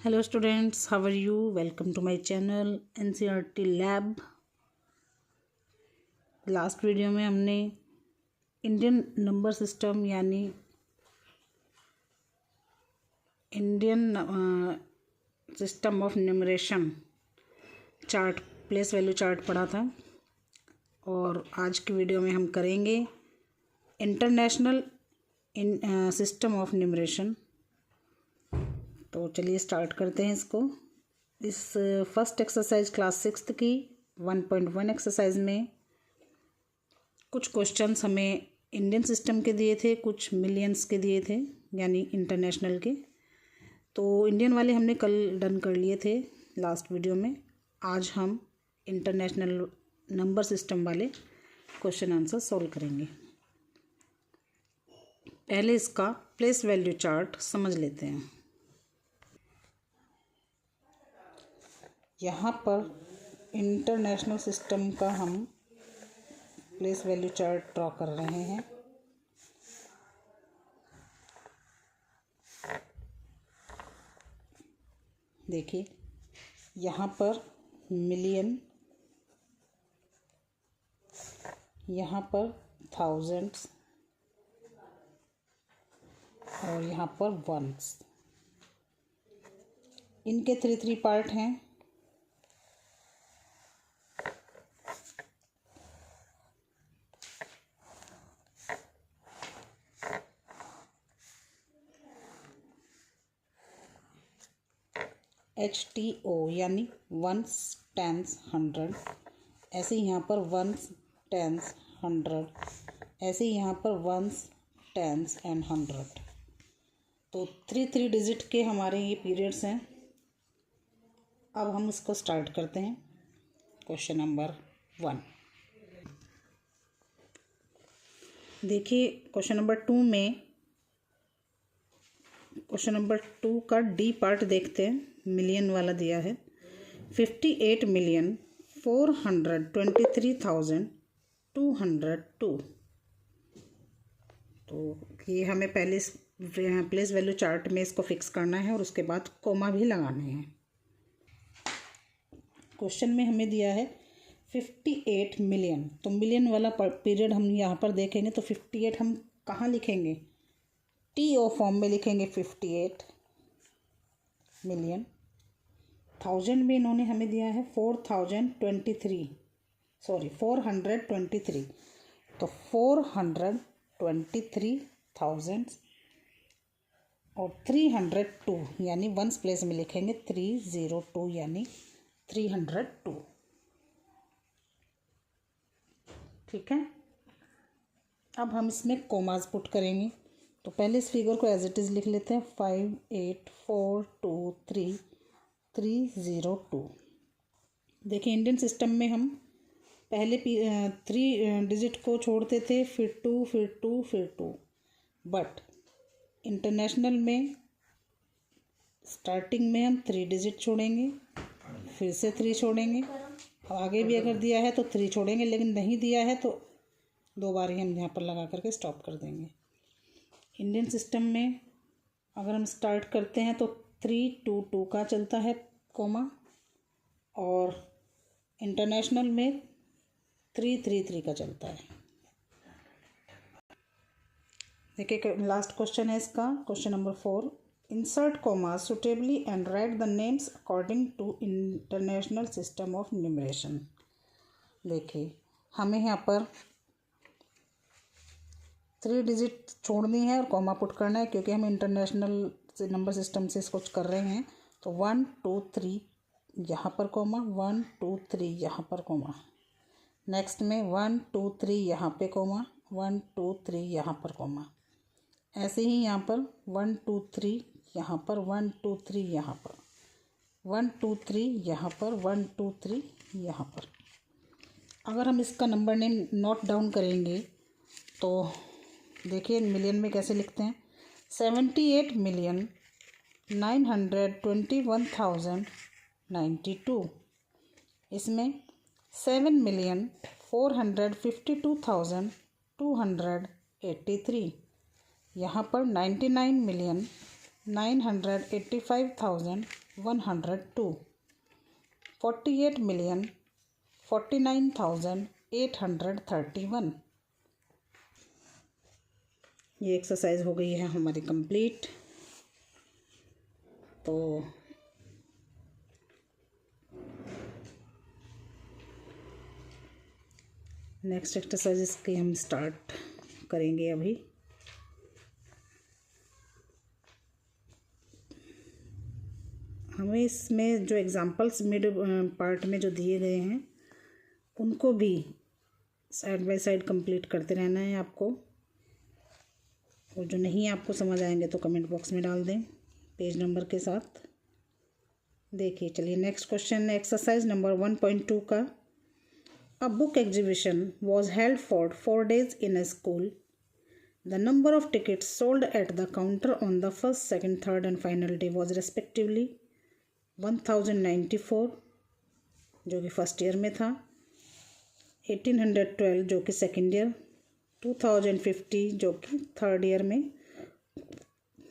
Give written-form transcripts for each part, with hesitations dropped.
Hello students, how are you? Welcome to my channel NCERT Lab। Last video में हमने Indian number system यानी Indian system of numeration chart, place value chart पढ़ा था। और आज की वीडियो में हम करेंगे इंटरनेशनल सिस्टम ऑफ न्यूमरेशन। तो चलिए स्टार्ट करते हैं इसको। इस फर्स्ट एक्सरसाइज क्लास 6 की 1.1 एक्सरसाइज में कुछ क्वेश्चंस हमें इंडियन सिस्टम के दिए थे, कुछ मिलियंस के दिए थे यानी इंटरनेशनल के। तो इंडियन वाले हमने कल डन कर लिए थे लास्ट वीडियो में। आज हम इंटरनेशनल नंबर सिस्टम वाले क्वेश्चन आंसर सॉल्व करेंगे। पहले इसका प्लेस वैल्यू चार्ट समझ लेते हैं। यहाँ पर इंटरनेशनल सिस्टम का हम प्लेस वैल्यू चार्ट ड्रॉ कर रहे हैं। देखिए यहाँ पर मिलियन, यहाँ पर थाउजेंड्स और यहाँ पर वंस। इनके थ्री पार्ट हैं। HTO यानी वंस, टेंस, हंड्रेड। ऐसे यहाँ पर वंस, टेंस, हंड्रेड। ऐसे यहाँ पर वंस, टेंस एंड हंड्रेड। तो थ्री डिजिट के हमारे ये पीरियड्स हैं। अब हम इसको स्टार्ट करते हैं। क्वेश्चन नंबर 1 देखिए। क्वेश्चन नंबर 2 में, क्वेश्चन नंबर 2 का डी पार्ट देखते हैं। मिलियन वाला दिया है 58,423,202। तो ये हमें पहले प्लेस वैल्यू चार्ट में इसको फिक्स करना है और उसके बाद कोमा भी लगाने हैं। क्वेश्चन में हमें दिया है 58 मिलियन। तो मिलियन वाला पीरियड हम यहाँ पर देखेंगे तो 58 हम कहाँ लिखेंगे? TO फॉर्म में लिखेंगे 58 मिलियन। थाउजेंड में इन्होंने हमें दिया है 423। तो 423,000 और 302 यानी वंस प्लेस में लिखेंगे 302 यानी 302। ठीक है। अब हम इसमें कोमास पुट करेंगे। तो पहले इस फिगर को एज इट इज़ लिख लेते हैं 58,423,302। देखिए इंडियन सिस्टम में हम पहले 3 डिजिट को छोड़ते थे, फिर 2। बट इंटरनेशनल में स्टार्टिंग में हम 3 डिजिट छोड़ेंगे, फिर से 3 छोड़ेंगे। आगे भी अगर दिया है तो 3 छोड़ेंगे, लेकिन नहीं दिया है तो 2 बार ही हम यहाँ पर लगा करके स्टॉप कर देंगे। इंडियन सिस्टम में अगर हम स्टार्ट करते हैं तो 322 का चलता है कोमा, और इंटरनेशनल में 333 का चलता है। देखिए लास्ट क्वेश्चन है इसका, question number 4। Insert comma suitably and write the names according to international system of numeration. देखिए हमें यहाँ पर 3 डिजिट छोड़नी है और कॉमा पुट करना है, क्योंकि हम इंटरनेशनल नंबर सिस्टम से इसको कर रहे हैं। तो 1 2 3 यहाँ पर कॉमा, 1 2 3 यहाँ पर कॉमा। नेक्स्ट में 1 2 3 यहाँ पे कॉमा, 1 2 3 यहाँ पर कॉमा। ऐसे ही यहाँ पर 1 2 3 यहाँ पर, 1 2 3 यहाँ पर, 1 2 3 यहाँ पर, 1 2 3 यहाँ पर। अगर हम इसका नंबर नेम नोट डाउन करेंगे तो देखिए मिलियन में कैसे लिखते हैं। 78,921,092। इसमें 7,452,283। यहाँ पर 99,921,092 985,102, 48,49,831। ये एक्सरसाइज हो गई है हमारी कंप्लीट। तो नेक्स्ट एक्सरसाइज इसकी हम स्टार्ट करेंगे अभी। हमें इसमें जो एग्जांपल्स मिड पार्ट में जो दिए गए हैं उनको भी साइड बाय साइड कंप्लीट करते रहना है आपको, और जो नहीं आपको समझ आएंगे तो कमेंट बॉक्स में डाल दें पेज नंबर के साथ। देखिए चलिए नेक्स्ट क्वेश्चन, एक्सरसाइज नंबर 1.2 का। A book exhibition was held for 4 days in a school. The number of tickets sold at the counter on the first, second, third and final day was respectively 1094 जो कि first year में था, 1812 जो कि second year, 2050 जो कि third year में,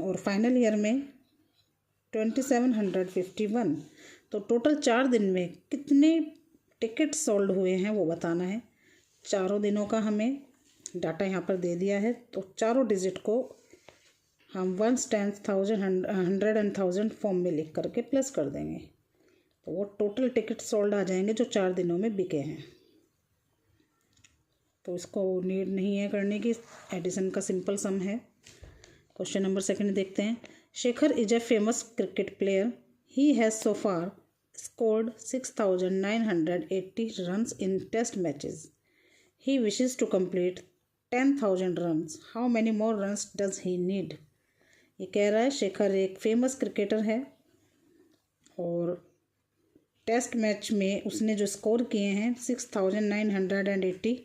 और फाइनल ईयर में 2751। तो टोटल 4 दिन में कितने टिकट सोल्ड हुए हैं वो बताना है। चारों दिनों का हमें डाटा यहाँ पर दे दिया है, तो चारों डिजिट को हम 1, 10, 1000, 100 एंड 1000 फॉर्म में लिख करके प्लस कर देंगे, तो वो टोटल टिकट सोल्ड आ जाएंगे जो 4 दिनों में बिके हैं। तो इसको नीड नहीं है करने की, एडिशन का सिंपल सम है। क्वेश्चन नंबर 2 देखते हैं। Shekhar is a famous cricket player. He has so far scored 6,980 runs in test matches. He wishes to complete 10,000 runs. How many more runs does he need? ये कह रहा है शेखर एक फेमस क्रिकेटर है और टेस्ट मैच में उसने जो स्कोर किए हैं 6,980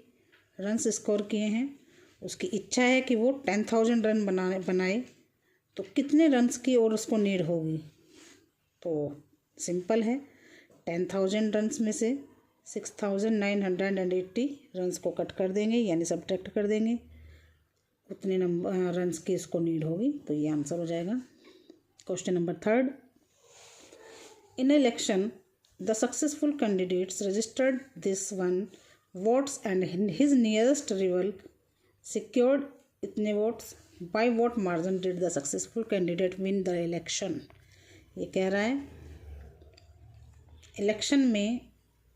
रन्स स्कोर किए हैं। उसकी इच्छा है कि वो 10,000 रन बनाए, तो कितने रन्स की और उसको नीड होगी? तो सिंपल है, 10,000 रन्स में से 6,980 रन्स को कट कर देंगे, यानी सब्ट्रैक्ट कर देंगे, उतने नंबर रन्स की इसको नीड होगी, तो ये आंसर हो जाएगा। Question number 3, in election the successful candidates registered this one votes and his nearest rival secured इतने votes. By vote margin did the successful candidate win the election. ये कह रहा है इलेक्शन में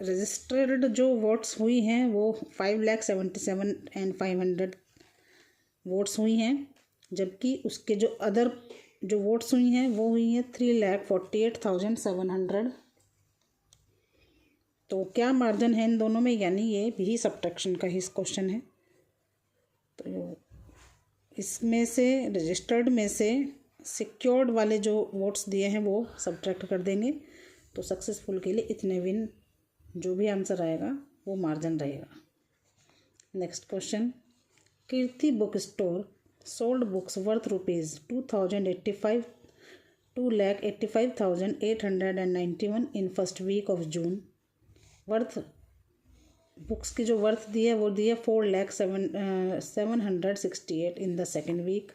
रजिस्टर्ड जो वोट्स हुई हैं वो 5,77,500 वोट्स हुई हैं, जबकि उसके जो अदर जो वोट्स हुई हैं वो हुई हैं 3,48,700। तो क्या मार्जिन है इन दोनों में, यानी ये भी सब्ट्रैक्शन का ही क्वेश्चन है। तो इसमें से रजिस्टर्ड में से सिक्योर्ड वाले जो वोट्स दिए हैं वो सब्ट्रैक्ट कर देंगे, तो सक्सेसफुल के लिए इतने विन, जो भी आंसर आएगा वो मार्जिन रहेगा। Next question, Kirti book store sold books worth ₹2,85,891 in first week of June. Worth books की जो वर्थ दी है वो दी है 4,768 in the second week.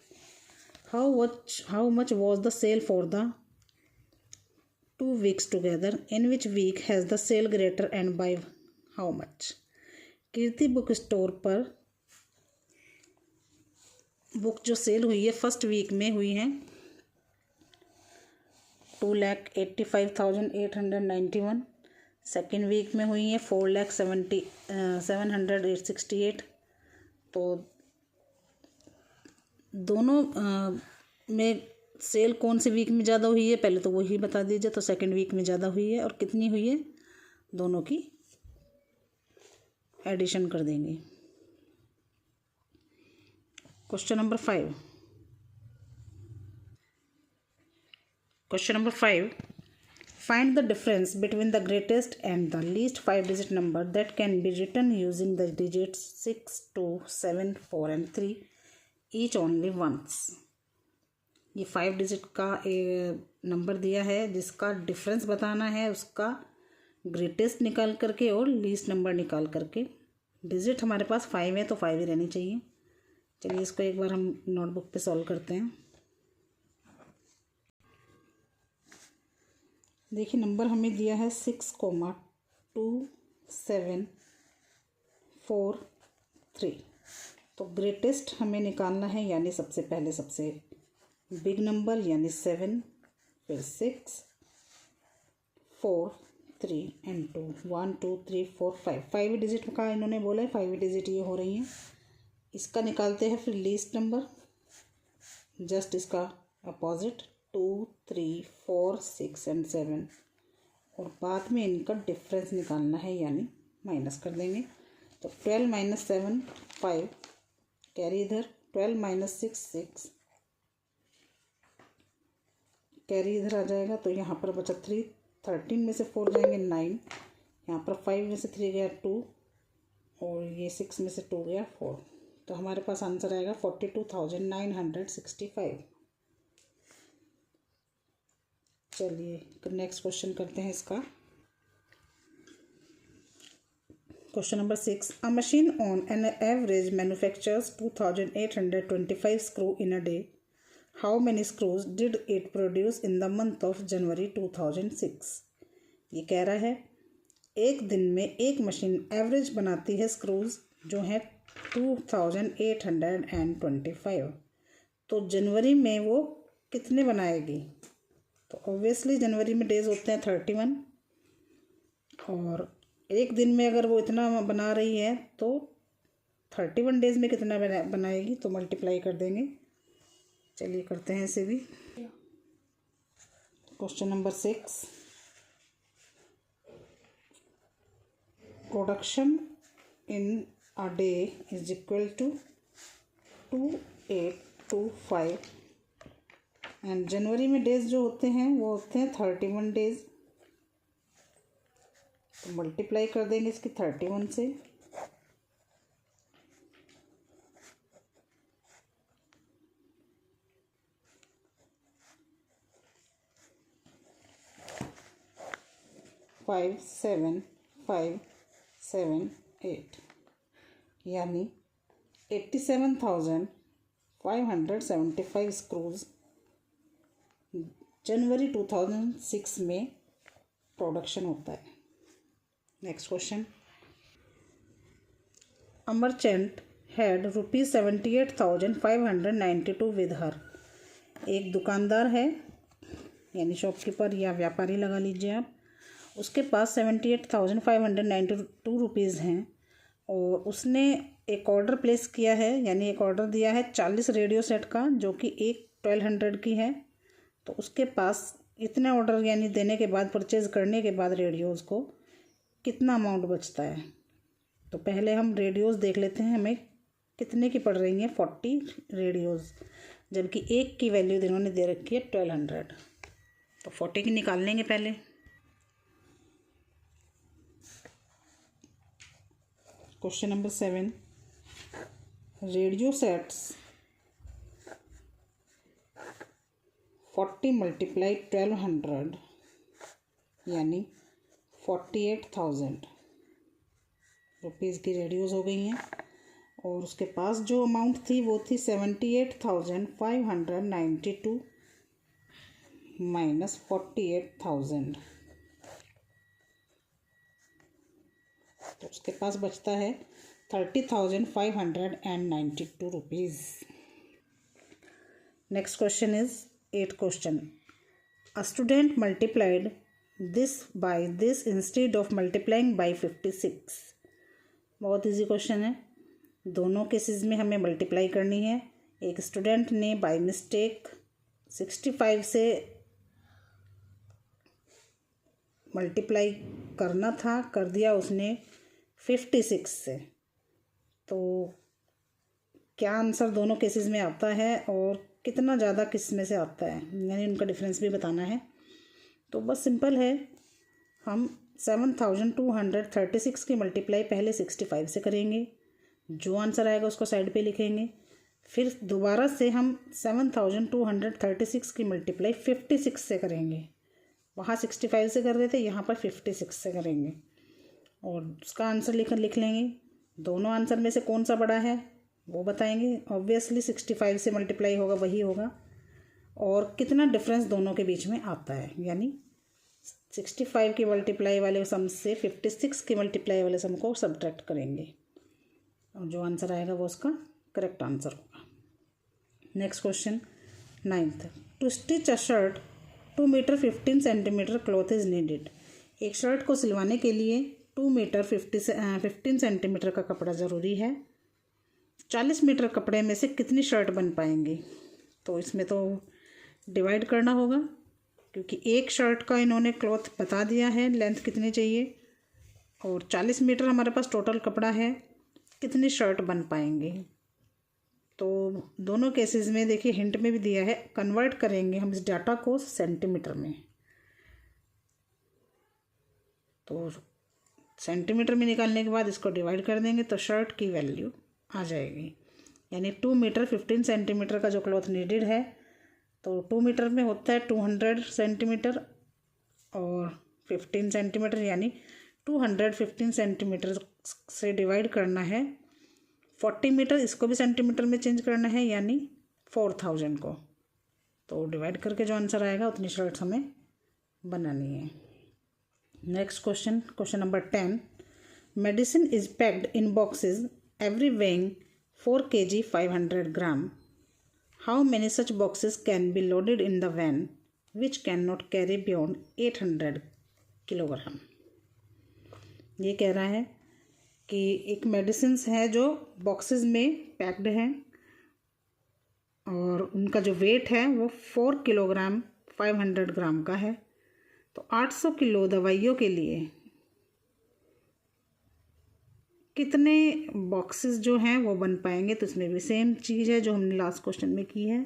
How much was the sale for the 2 weeks together? In which week has the sale greater and by how much? Kirti book store पर book जो cell हुई है फर्स्ट वीक में हुई है 2,85,891, second week में हुई है 4,768। तो दोनों में सेल कौन सी वीक में ज़्यादा हुई है पहले तो वही बता दीजिए। तो सेकेंड वीक में ज़्यादा हुई है, और कितनी हुई है दोनों की एडिशन कर देंगे। Question number 5, find the difference between the greatest and the least 5-digit number that can be written using the digits 6, 2, 7, 4 and 3 each only once. ये 5 डिजिट का नंबर दिया है जिसका डिफरेंस बताना है, उसका ग्रेटेस्ट निकाल करके और लीस्ट नंबर निकाल करके। डिजिट हमारे पास 5 है तो 5 ही रहनी चाहिए। चलिए इसको एक बार हम नोटबुक पे सॉल्व करते हैं। देखिए नंबर हमें दिया है 6,2743। तो ग्रेटेस्ट हमें निकालना है, यानी सबसे पहले सबसे बिग नंबर यानी 7, फिर 6, 4, 3 एंड 2, 1 2 3 4 5। 5 डिजिट का इन्होंने बोला है, 5 डिजिट ये हो रही हैं। इसका निकालते हैं फिर लीस्ट नंबर, जस्ट इसका अपोजिट 2 3 4 6 एंड 7, और बाद में इनका डिफरेंस निकालना है यानी माइनस कर देंगे। तो 12 - 7 5, कैरी इधर 12 - 6 6, कैरी इधर आ जाएगा। तो यहाँ पर बचा 3, 13 में से 4 जाएंगे 9, यहाँ पर 5 में से 3 गया 2, और ये 6 में से 2 गया 4। तो हमारे पास आंसर आएगा 42,965। चलिए नेक्स्ट क्वेश्चन करते हैं इसका। Question number 6, a machine on an average manufactures 2825 screw in a day. How many screws did it produce in the month of January 2006। ये कह रहा है एक दिन में एक मशीन एवरेज बनाती है स्क्रूज जो है 2825। तो जनवरी में वो कितने बनाएगी। तो ऑब्वियसली जनवरी में डेज होते हैं 31, और एक दिन में अगर वो इतना बना रही है तो 31 डेज में कितना बनाएगी, तो मल्टीप्लाई कर देंगे। चलिए करते हैं इसे भी। Question number 6, production in a day is equal to 2825, and जनवरी में डेज जो होते हैं वो होते हैं 31 डेज। तो मल्टीप्लाई कर देंगे इसकी 31 से। फाइव 7 5 7 8, यानी 87,575 स्क्रूज जनवरी 2006 में प्रोडक्शन होता है। Next question, a merchant had ₹78,592 with her. एक दुकानदार है यानी शॉपकीपर या व्यापारी लगा लीजिए आप, उसके पास 78,592 रुपीज़ हैं, और उसने एक ऑर्डर प्लेस किया है यानी एक ऑर्डर दिया है 40 रेडियो सेट का, जो कि एक 1200 की है। तो उसके पास इतने ऑर्डर यानी देने के बाद, परचेज़ करने के बाद रेडियोज़ को कितना अमाउंट बचता है। तो पहले हम रेडियोज़ देख लेते हैं, हमें कितने की पड़ रही हैं 40 रेडियोज़, जबकि एक की वैल्यू इन्होंने दे रखी है 1200। तो 40 की निकाल लेंगे पहले। क्वेश्चन नंबर 7, रेडियो सेट्स 40 × 1200 यानी 48,000 रुपीज़ की रेडियोज़ हो गई हैं, और उसके पास जो अमाउंट थी वो थी 78,592 माइनस 48,000। तो उसके पास बचता है 30,592 rupees. Next question is 8th question, a student multiplied this by this instead of multiplying by 56। बहुत इजी क्वेश्चन है, दोनों केसेस में हमें मल्टीप्लाई करनी है। एक स्टूडेंट ने बाय मिस्टेक 65 से मल्टीप्लाई करना था, कर दिया उसने 56 से। तो क्या आंसर दोनों केसेस में आता है और कितना ज़्यादा किस में से आता है, यानी उनका डिफरेंस भी बताना है। तो बस सिंपल है, हम 7,236 की मल्टीप्लाई पहले 65 से करेंगे, जो आंसर आएगा उसको साइड पे लिखेंगे। फिर दोबारा से हम 7,236 की मल्टीप्लाई 56 से करेंगे, वहाँ 65 से कर रहे थे, यहाँ पर 56 से करेंगे, और उसका आंसर लिख लेंगे। दोनों आंसर में से कौन सा बड़ा है वो बताएंगे। ऑब्वियसली 65 से मल्टीप्लाई होगा वही होगा, और कितना डिफरेंस दोनों के बीच में आता है, यानी 65 की मल्टीप्लाई वाले सम से 56 की मल्टीप्लाई वाले सम को सब्ट्रैक्ट करेंगे और जो आंसर आएगा वो उसका करेक्ट आंसर होगा। Next question 9th, to stitch a shirt 2 metre 15 centimetre cloth is needed. एक शर्ट को सिलवाने के लिए 2 मीटर 15 सेंटीमीटर का कपड़ा ज़रूरी है। 40 मीटर कपड़े में से कितनी शर्ट बन पाएंगी? तो इसमें तो डिवाइड करना होगा, क्योंकि एक शर्ट का इन्होंने क्लॉथ बता दिया है लेंथ कितनी चाहिए, और 40 मीटर हमारे पास टोटल कपड़ा है, कितनी शर्ट बन पाएंगी। तो दोनों केसेस में देखिए हिंट में भी दिया है, कन्वर्ट करेंगे हम इस डाटा को सेंटीमीटर में। तो सेंटीमीटर में निकालने के बाद इसको डिवाइड कर देंगे तो शर्ट की वैल्यू आ जाएगी, यानी 2 मीटर 15 सेंटीमीटर का जो क्लॉथ नीडेड है, तो 2 मीटर में होता है 200 सेंटीमीटर और 15 सेंटीमीटर, यानी 215 सेंटीमीटर से डिवाइड करना है 40 मीटर, इसको भी सेंटीमीटर में चेंज करना है, यानी 4000 को। तो डिवाइड करके जो आंसर आएगा उतनी शर्ट्स हमें बनानी है। Next question, question number 10, medicine is packed in boxes every weighing 4 kg 500 gram. How many such boxes can be loaded in the van which can not carry beyond 800 kilogram. ये कह रहा है कि एक मेडिसिन्स है जो बॉक्सेस में packed हैं और उनका जो वेट है वो 4 किलोग्राम 500 ग्राम का है। तो 800 किलो दवाइयों के लिए कितने बॉक्सेस जो हैं वो बन पाएंगे? तो इसमें भी सेम चीज़ है जो हमने लास्ट क्वेश्चन में की है,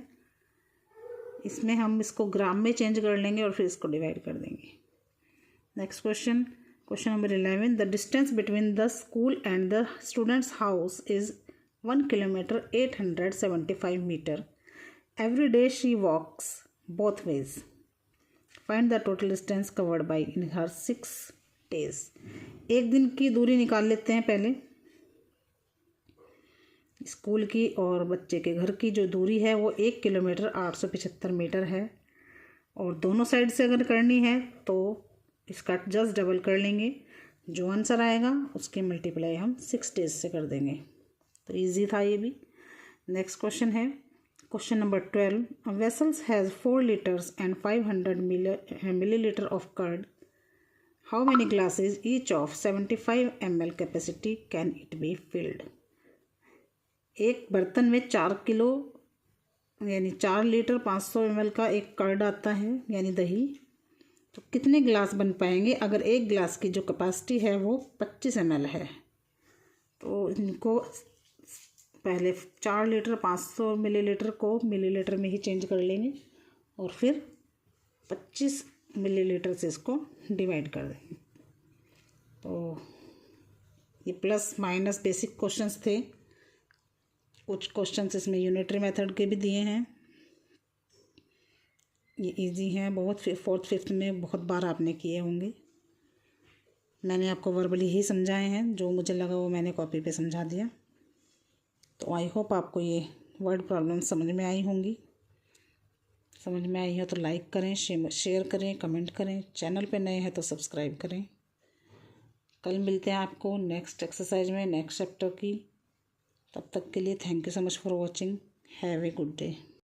इसमें हम इसको ग्राम में चेंज कर लेंगे और फिर इसको डिवाइड कर देंगे। Next question, question number 11, the distance between the school and the student's house is 1 kilometre 875 metre. Every day she walks both ways. Find the total distance covered by in her 6 days। एक दिन की दूरी निकाल लेते हैं पहले, school की और बच्चे के घर की जो दूरी है वो 1 किलोमीटर 875 मीटर है, और दोनों साइड से अगर करनी है तो इसका जस्ट डबल कर लेंगे, जो आंसर आएगा उसकी मल्टीप्लाई हम 6 days से कर देंगे। तो इजी था ये भी। नेक्स्ट क्वेश्चन है question number 12, vessels has 4 liters and 500 milliliter of curd. How many glasses each of 75 ml capacity can it be filled. एक बर्तन में 4 किलो यानी 4 लीटर 500 ml का एक कर्ड आता है यानी दही। तो कितने ग्लास बन पाएंगे अगर एक ग्लास की जो कैपेसिटी है वो 25 ml है? तो इनको पहले 4 लीटर 500 मिलीलीटर को मिलीलीटर में ही चेंज कर लेंगे और फिर 25 मिलीलीटर से इसको डिवाइड कर देंगे। तो ये प्लस माइनस बेसिक क्वेश्चंस थे, कुछ क्वेश्चंस इसमें यूनिटरी मेथड के भी दिए हैं। ये इजी हैं बहुत, 4th 5th में बहुत बार आपने किए होंगे। मैंने आपको वर्बली ही समझाए हैं, जो मुझे लगा वो मैंने कॉपी पे समझा दिया। तो आई होप आपको ये वर्ड प्रॉब्लम समझ में आई होंगी। समझ में आई हो तो लाइक करें, शेयर करें, कमेंट करें। चैनल पे नए हैं तो सब्सक्राइब करें। कल मिलते हैं आपको नेक्स्ट एक्सरसाइज में, नेक्स्ट चैप्टर की। तब तक के लिए thank you so much for watching. Have a good day.